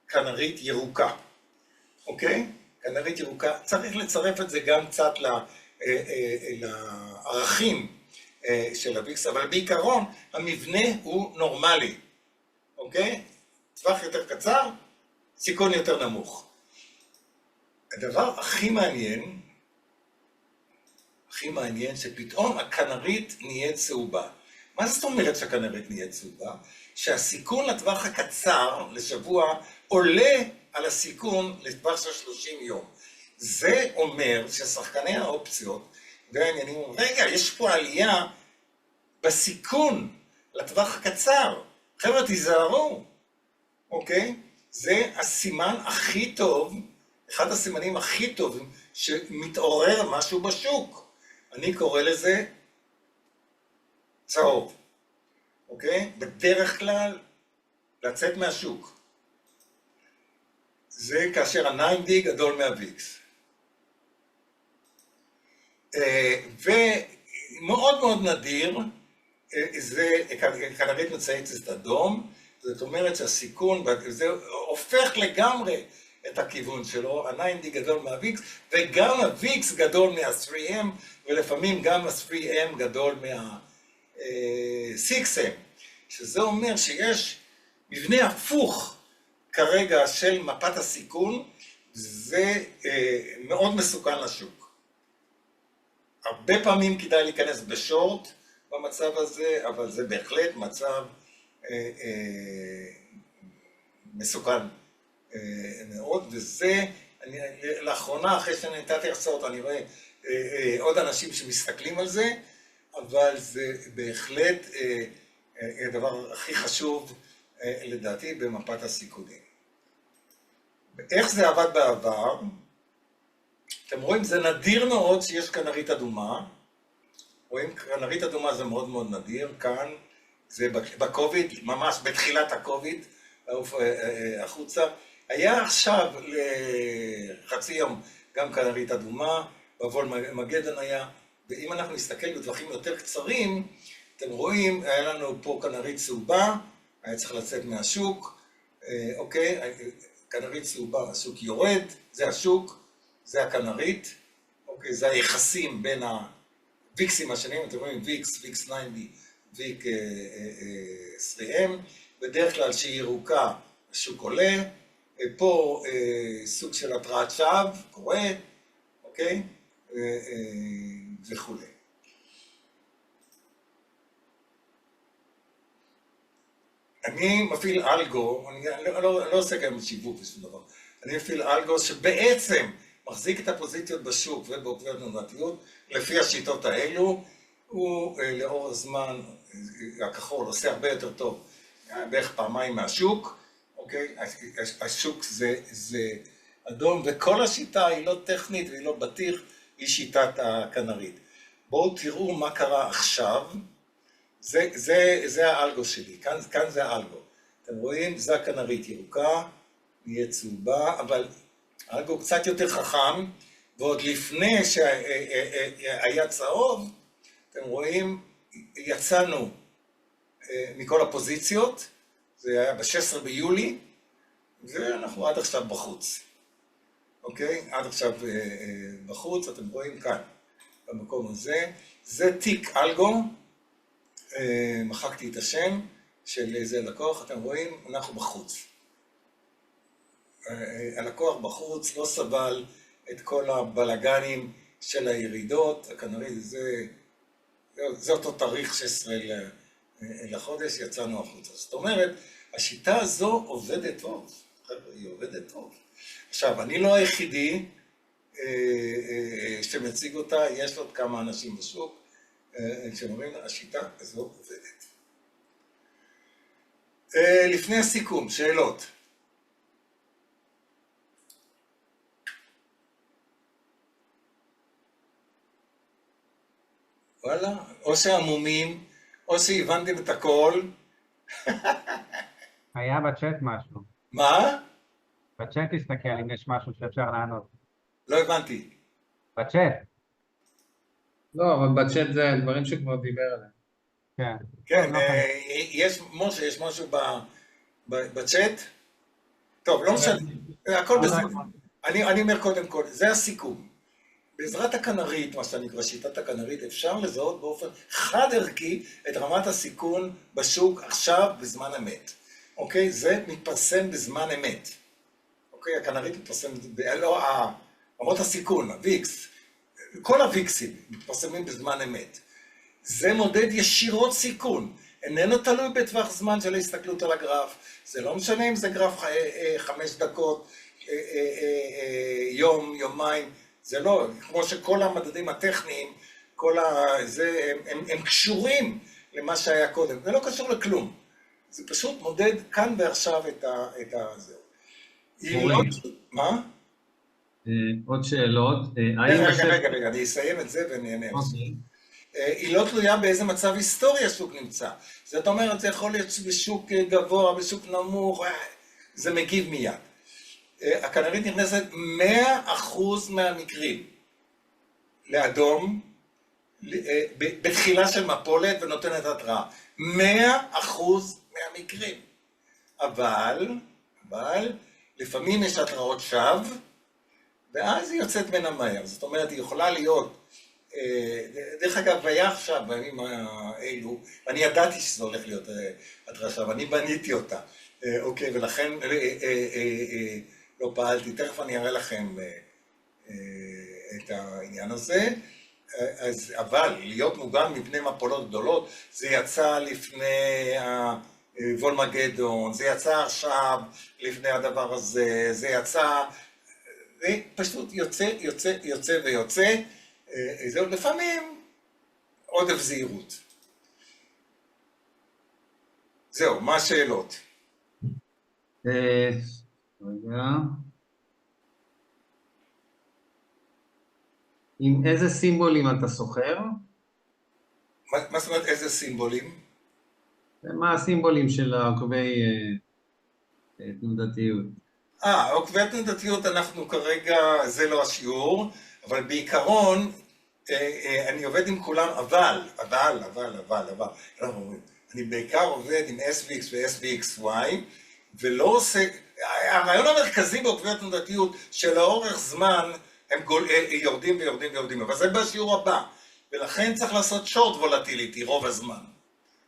קנרית ירוקה, אוקיי? קנרית ירוקה, צריך לצרף את זה גם קצת לערכים של הוויקס, אבל בעיקרון המבנה הוא נורמלי, אוקיי? טווח יותר קצר, סיכון יותר נמוך. הדבר הכי מעניין שפתאום הקנרית נהיית צהובה. מה זאת אומרת שהקנרית נהיית צהובה? שהסיכון לטווח הקצר לשבוע עולה על הסיכון לטווח של 30 יום. זה אומר ששחקני האופציות והעניינים אומרים, רגע, יש פה עלייה בסיכון לטווח הקצר. חבר'ה, תיזהרו, אוקיי? זה הסימן הכי טוב, אחד הסימנים הכי טובים שמתעורר משהו בשוק. אני קורא לזה צהוב, אוקיי? בדרך כלל לצאת מהשוק. זה כאשר ה-9D גדול מה-VIX. ומאוד מאוד נדיר, זה קנרית מצייצת אדום, זאת אומרת שהסיכון, זה הופך לגמרי את הכיוון שלו, ה-9D גדול מה-VIX, וגם ה-VIX גדול מה-3M, ולפעמים גם ה-3M גדול מה-6M, שזה אומר שיש מבנה הפוך כרגע של מפת הסיכון, זה מאוד מסוכן לשוק. הרבה פעמים כדאי להיכנס בשורט במצב הזה, אבל זה בהחלט מצב מסוכן מאוד, וזה, לאחרונה, אחרי שאני נתתי הרצאות, אני רואה עוד אנשים שמסתכלים על זה, אבל זה בהחלט הדבר הכי חשוב לדעתי במפת הסיכונים. איך זה עבד בעבר? אתם רואים, זה נדיר מאוד שיש קנרית אדומה. רואים, קנרית אדומה זה מאוד מאוד נדיר. כאן זה בקוביד, ממש בתחילת הקוביד, החוצה. היה עכשיו לחצי יום גם קנרית אדומה, בבול מגדן היה, ואם אנחנו נסתכל בטווחים יותר קצרים, אתם רואים, היה לנו פה קנרית צהובה, היה צריך לצאת מהשוק, אוקיי, קנרית צהובה, השוק יורד, זה השוק, זה הקנרית, אוקיי, זה היחסים בין הוויקסים השונים, אתם רואים ויקס, ויקס 90, ויק 3M, בדרך כלל שהיא ירוקה, השוק עולה, פה סוג של התרעת שווא, קורה, אוקיי? וכו'. אני מפעיל אלגו, אני לא עושה גם שיווק ושום דבר, אני מפעיל אלגו שבעצם מחזיק את הפוזיציות בשוק ובעוקבי תנודתיות, לפי השיטות האלו, הוא לאור הזמן, הכחול עושה הרבה יותר טוב, בערך פעמיים מהשוק, אוקיי? השוק זה אדום, וכל השיטה היא לא טכנית והיא לא בטיח, היא שיטת הכנרית. בואו תראו מה קרה עכשיו, זה האלגו שלי, כאן זה האלגו. אתם רואים, זה הכנרית ירוקה, נהיה צהובה, אבל האלגו קצת יותר חכם, ועוד לפני שהיה צהוב, אתם רואים, יצאנו מכל הפוזיציות, זה היה ב-16 ביולי, ואנחנו עד עכשיו בחוץ. אוקיי? עד עכשיו בחוץ, אתם רואים כאן, במקום הזה. זה תיק אלגו, מחקתי את השם של איזה לקוח, אתם רואים, אנחנו בחוץ. הלקוח בחוץ לא סבל את כל הבלגנים של הירידות, כנראה זה אותו תאריך 16 לחודש, יצאנו החוצה. זאת אומרת, השיטה הזו עובדת טוב, היא עובדת טוב. עכשיו, אני לא היחידי שמציג אותה, יש עוד כמה אנשים בשוק שאומרים, השיטה הזו עובדת. לפני הסיכום, שאלות. וואלה, או שהמומים, או שהבנתם את הכל. היה בצ'אט משהו. מה? בצ'אט תסתכל אם יש משהו שאפשר לענות. לא הבנתי. בצ'אט, לא, אבל בצ'אט זה דברים שכבר דיבר עליהם. כן. כן, לא יש, משה, יש משהו בצ'אט? טוב, לא משנה, הכל בסדר. אני אומר קודם כל, זה הסיכום. בעזרת הכנרית, מה שנקרא שיטת הכנרית, אפשר לזהות באופן חד ערכי את רמת הסיכון בשוק עכשיו בזמן אמת. אוקיי? זה מתפרסם בזמן אמת. אוקיי? הכנרית מתפרסם, לא, רמות הסיכון, הוויקס, כל הוויקסים מתפרסמים בזמן אמת. זה מודד ישירות סיכון, איננו תלוי בטווח זמן של ההסתכלות על הגרף. זה לא משנה אם זה גרף 5 דקות, יום, יומיים, זה לא, כמו שכל המדדים הטכניים, הם קשורים למה שהיה קודם, זה לא קשור לכלום. זה פשוט מודד כאן ועכשיו את הזהו. מה? עוד שאלות. רגע, אני אסיים את זה ונהנה. היא לא תלויה באיזה מצב היסטורי השוק נמצא. זאת אומרת, זה יכול להיות בשוק גבוה, בשוק נמוך, זה מגיב מיד. הכנרית נכנסת 100% מהמקרים לאדום, בתחילה של מפולת ונותנת התראה. 100% מהמקרים. אבל, לפעמים יש התראות שווא, ואז היא יוצאת מן המהר. זאת אומרת, היא יכולה להיות, דרך אגב, היה עכשיו בימים האלו, ואני ידעתי שזה הולך להיות התראה שווא, אני בניתי אותה, אוקיי, ולכן לא פעלתי, תכף אני אראה לכם את העניין הזה, אבל להיות מוגן מפני מפולות גדולות, זה יצא לפני וולמגדון, זה יצא עכשיו לפני הדבר הזה, זה יצא, זה פשוט יוצא ויוצא, זהו לפעמים עודף זהירות. זהו, מה השאלות? רגע. עם איזה סימבולים אתה סוחר? מה זאת אומרת איזה סימבולים? מה הסימבולים של עוקבי תנודתיות? עוקבי תנודתיות אנחנו כרגע, זה לא השיעור, אבל בעיקרון אני עובד עם כולם, אבל, אני בעיקר עובד עם SVX ו-SVXY, ולא עושה, הרעיון המרכזי בעוקבי התנודתיות שלאורך זמן הם יורדים ויורדים, אבל זה בשיעור הבא, ולכן צריך לעשות שורט וולטיליטי רוב הזמן.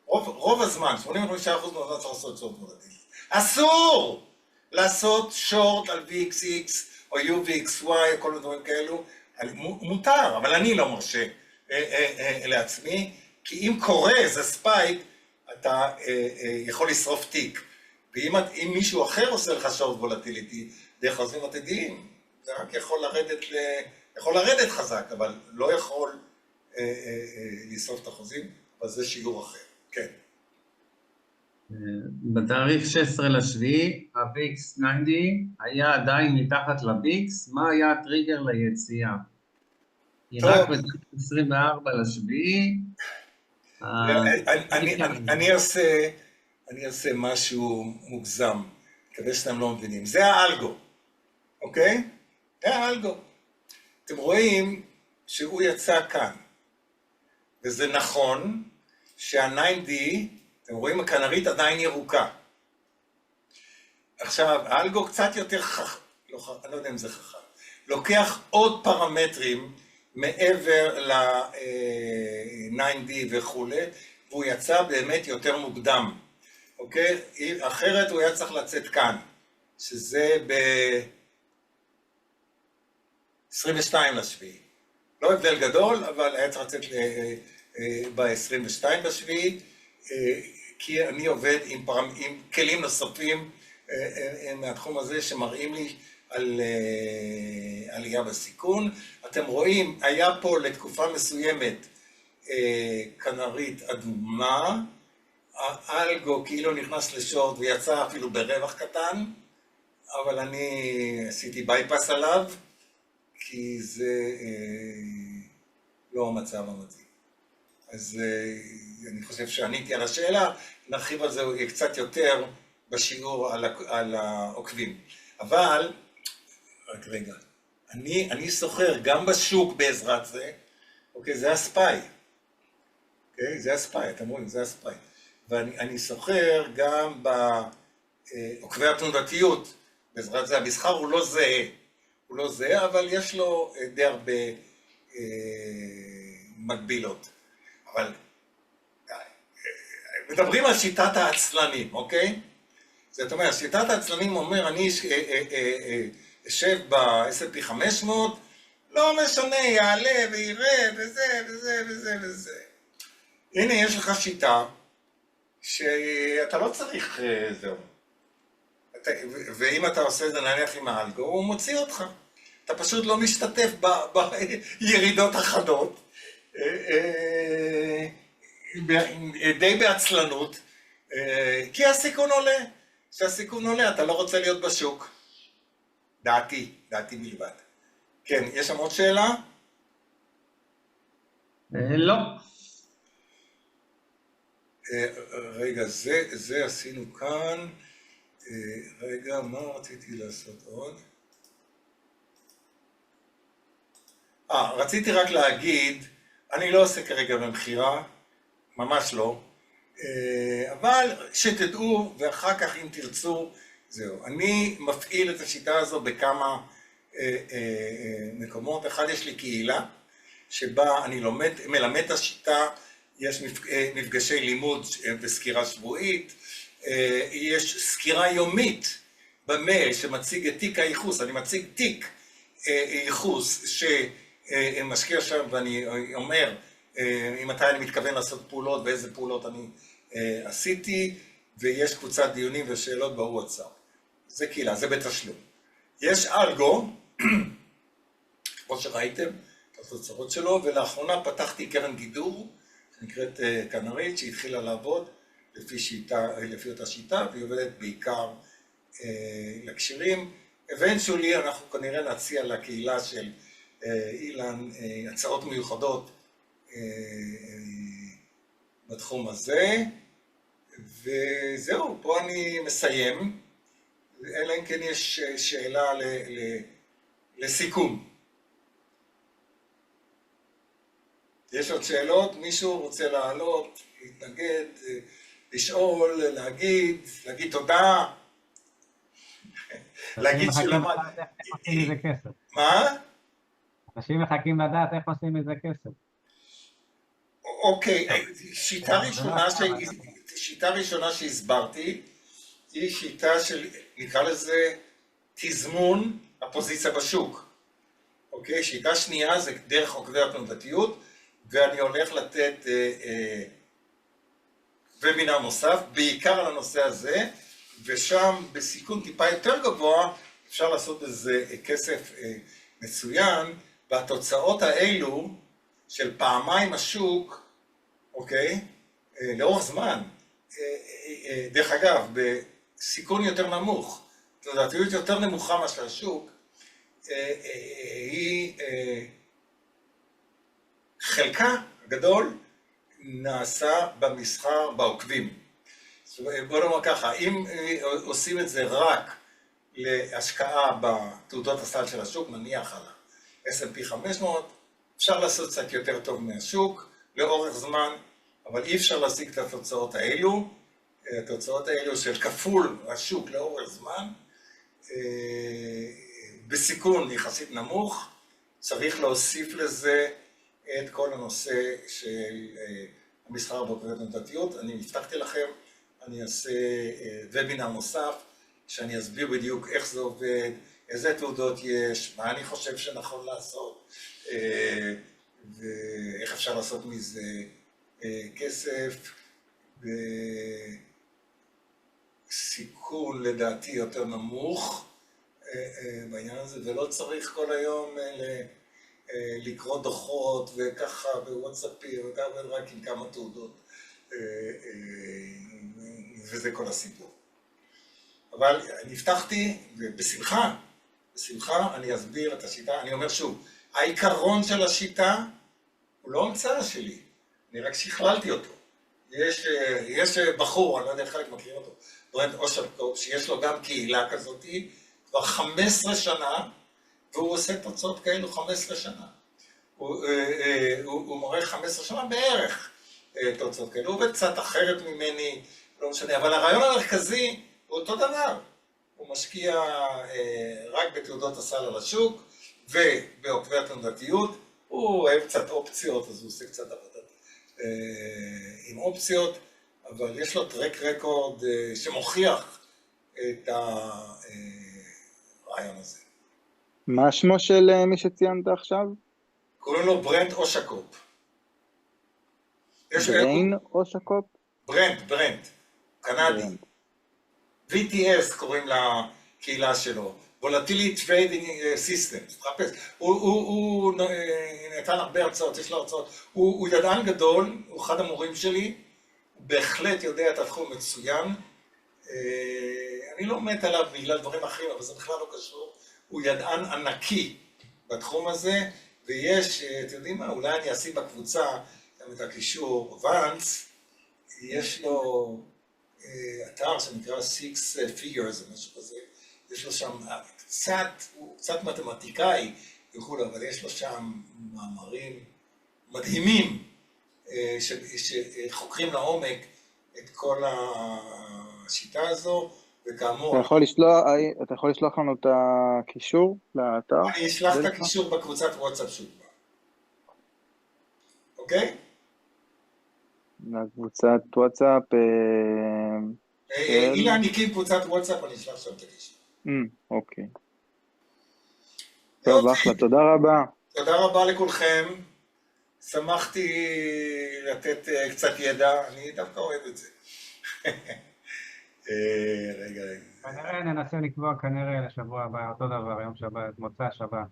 רוב הזמן, 85% מהזמן צריך לעשות שורט וולטיליטי. אסור! לעשות שורט על VXX או UVXY או כל הדברים כאלו, מותר, אבל אני לא מרשה לעצמי, כי אם קורה איזה ספייק, אתה יכול לשרוף תיק. ואם מישהו אחר עושה לך שורט וולטיליטי, דרך חוזים עתידיים, זה רק יכול לרדת חזק, אבל לא יכול לשרוף את החוזים, אבל זה שיעור אחר. כן. בתאריך 16 לשביעי, ה-VIX 90 היה עדיין מתחת ל-VIX, מה היה הטריגר ליציאה? כי רק בתאריך 24 לשביעי, אני אעשה משהו מוגזם, מקווה שאתם לא מבינים. זה האלגו, אוקיי? זה האלגו. אתם רואים שהוא יצא כאן, וזה נכון שה-9D, אתם רואים הכנרית עדיין ירוקה. עכשיו, האלגו קצת יותר אני לא יודע אם זה חכם, לוקח עוד פרמטרים מעבר ל-9D וכו', והוא יצא באמת יותר מוקדם, אוקיי? אחרת הוא היה צריך לצאת כאן, שזה ב-22 לשביעי. לא הבדל גדול, אבל היה צריך לצאת ב-22 לשביעי, כי אני עובד עם כלים נוספים מהתחום הזה שמראים לי על עלייה בסיכון. אתם רואים, היה פה לתקופה מסוימת כנרית אדומה, האלגו כאילו נכנס לשורט ויצא אפילו ברווח קטן, אבל אני עשיתי בייפס עליו, כי זה לא המצב המתאים. אז אני חושב שעניתי על השאלה, נרחיב על זה קצת יותר בשיעור על העוקבים. אבל, רק רגע, אני סוחר גם בשוק בעזרת זה, אוקיי, זה הספיי. אוקיי, זה הספיי, אתם רואים, זה הספיי. ואני סוחר גם בעוקבי התנודתיות, בעזרת זה המסחר הוא לא זהה. הוא לא זהה, אבל יש לו די הרבה מקבילות. אבל מדברים על שיטת העצלנים, אוקיי? זאת אומרת, שיטת העצלנים אומר, אני אשב ב-S&P 500, לא משנה, יעלה ויראה וזה וזה וזה וזה. הנה, יש לך שיטה שאתה לא צריך זהו. ואם אתה עושה את זה נניח עם האלגו, הוא מוציא אותך. אתה פשוט לא משתתף בירידות החדות, די בעצלנות, כי הסיכון עולה. כשהסיכון עולה, אתה לא רוצה להיות בשוק. דעתי בלבד. כן, יש שם עוד שאלה? לא. רגע, זה עשינו כאן. רגע, מה רציתי לעשות עוד? רציתי רק להגיד, אני לא עושה כרגע במחירה, ממש לא, אבל שתדעו, ואחר כך אם תרצו, זהו. אני מפעיל את השיטה הזו בכמה מקומות. אחד, יש לי קהילה, שבה אני מלמד את השיטה, יש מפגשי לימוד וסקירה שבועית, יש סקירה יומית במייל שמציג את תיק הייחוס, אני מציג תיק ייחוס שמשקיע שם ואני אומר מתי אני מתכוון לעשות פעולות ואיזה פעולות אני עשיתי, ויש קבוצת דיונים ושאלות בוואטסאפ. זה קהילה, זה בתשלום. יש אלגו, כמו שראיתם, את התוצאות שלו, ולאחרונה פתחתי קרן גידור, שנקראת כנרית, שהתחילה לעבוד לפי אותה שיטה, והיא עובדת בעיקר לקשירים. eventually אנחנו כנראה נציע לקהילה של אילן הצעות מיוחדות בתחום הזה, וזהו, פה אני מסיים, אלא אם כן יש שאלה לסיכום. יש עוד שאלות? מישהו רוצה לעלות, להתנגד, לשאול, להגיד תודה? להגיד שלמה... איך עושים מזה כסף? מה? אנשים מחכים לדעת איך עושים מזה כסף. אוקיי, שיטה ראשונה שהסברתי, היא שיטה של, נקרא לזה, תזמון הפוזיציה בשוק. אוקיי? שיטה שנייה זה דרך עוקבי התנודתיות, ואני הולך לתת וובינר נוסף, בעיקר על הנושא הזה, ושם בסיכון טיפה יותר גבוה, אפשר לעשות בזה כסף מצוין, והתוצאות האלו של פעמיים השוק, אוקיי? לאורך זמן, דרך אגב, בסיכון יותר נמוך, תנודתיות יותר נמוכה מאשר השוק, היא חלקה גדול נעשה במסחר בעוקבים. בוא נאמר ככה, אם עושים את זה רק להשקעה בתעודות הסל של השוק, נניח על ה-S&P 500, אפשר לעשות קצת יותר טוב מהשוק לאורך זמן, אבל אי אפשר להשיג את התוצאות האלו, התוצאות האלו של כפול השוק לאורך זמן, בסיכון יחסית נמוך, צריך להוסיף לזה את כל הנושא של המסחר בעוקבי התנודתיות. אני הבטחתי לכם, אני אעשה וובינר נוסף, שאני אסביר בדיוק איך זה עובד, איזה תעודות יש, מה אני חושב שנכון לעשות, ואיך אפשר לעשות מזה כסף, בסיכון לדעתי יותר נמוך בעניין הזה, ולא צריך כל היום לקרוא דוחות וככה בוואטסאפים, רק עם כמה תעודות, וזה כל הסיפור. אבל נפתחתי, ובשמחה, אני אסביר את השיטה. אני אומר שוב, העיקרון של השיטה הוא לא המצאה שלי, אני רק שכללתי אותו. יש בחור, אני לא יודע איך חלק מכירים אותו, ברנט אושקופ, שיש לו גם קהילה כזאת, כבר 15 שנה, והוא עושה תוצאות כאלו 15 שנה. הוא מראה 15 שנה בערך תוצאות כאלו, הוא עובד קצת אחרת ממני, לא משנה, אבל הרעיון המרכזי הוא אותו דבר. הוא משקיע רק בתעודות הסל על השוק, ובעוקבי התנודתיות, הוא אוהב קצת אופציות, אז הוא עושה קצת עבודה עם אופציות, אבל יש לו טרק רקורד שמוכיח את הרעיון הזה. מה שמו של מי שציינת עכשיו? קוראים לו ברנט אושקופ. בריין אושקופ? ברנט, קנדי. VTS קוראים לקהילה שלו, Volatility Trading Systems, הוא נתן הרבה הרצאות, יש לו הרצאות, הוא ידען גדול, הוא אחד המורים שלי, הוא בהחלט יודע את התחום מצוין, אני לא מת עליו בגלל דברים אחרים, אבל זה בכלל לא קשור, הוא ידען ענקי בתחום הזה, ויש, אתם יודעים מה, אולי אני אשים בקבוצה גם את הקישור ואנס, יש לו אתר שנקרא Six Figures או משהו כזה, יש לו שם הוא קצת מתמטיקאי וכו', אבל יש לו שם מאמרים מדהימים שחוקרים לעומק את כל השיטה הזו, וכאמור... אתה יכול לשלוח לנו את הקישור לאתר? אני אשלח את הקישור בקבוצת וואטסאפ שוב. אוקיי? לקבוצת וואטסאפ... אילן הקים קבוצת וואטסאפ, אני אשלח שם את הקישור. אוקיי. טוב, אחלה, תודה רבה. תודה רבה לכולכם. שמחתי לתת קצת ידע, אני דווקא אוהב את זה. רגע. כנראה ננסה לקבוע כנראה לשבוע הבא, אותו דבר, יום שבת, מוצא שבת,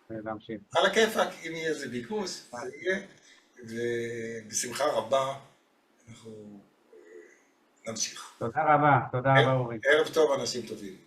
להמשיך. על הכיפק, אם יהיה איזה ביקוש, זה יהיה, ובשמחה רבה אנחנו נמשיך. תודה רבה אורי. ערב טוב, אנשים טובים.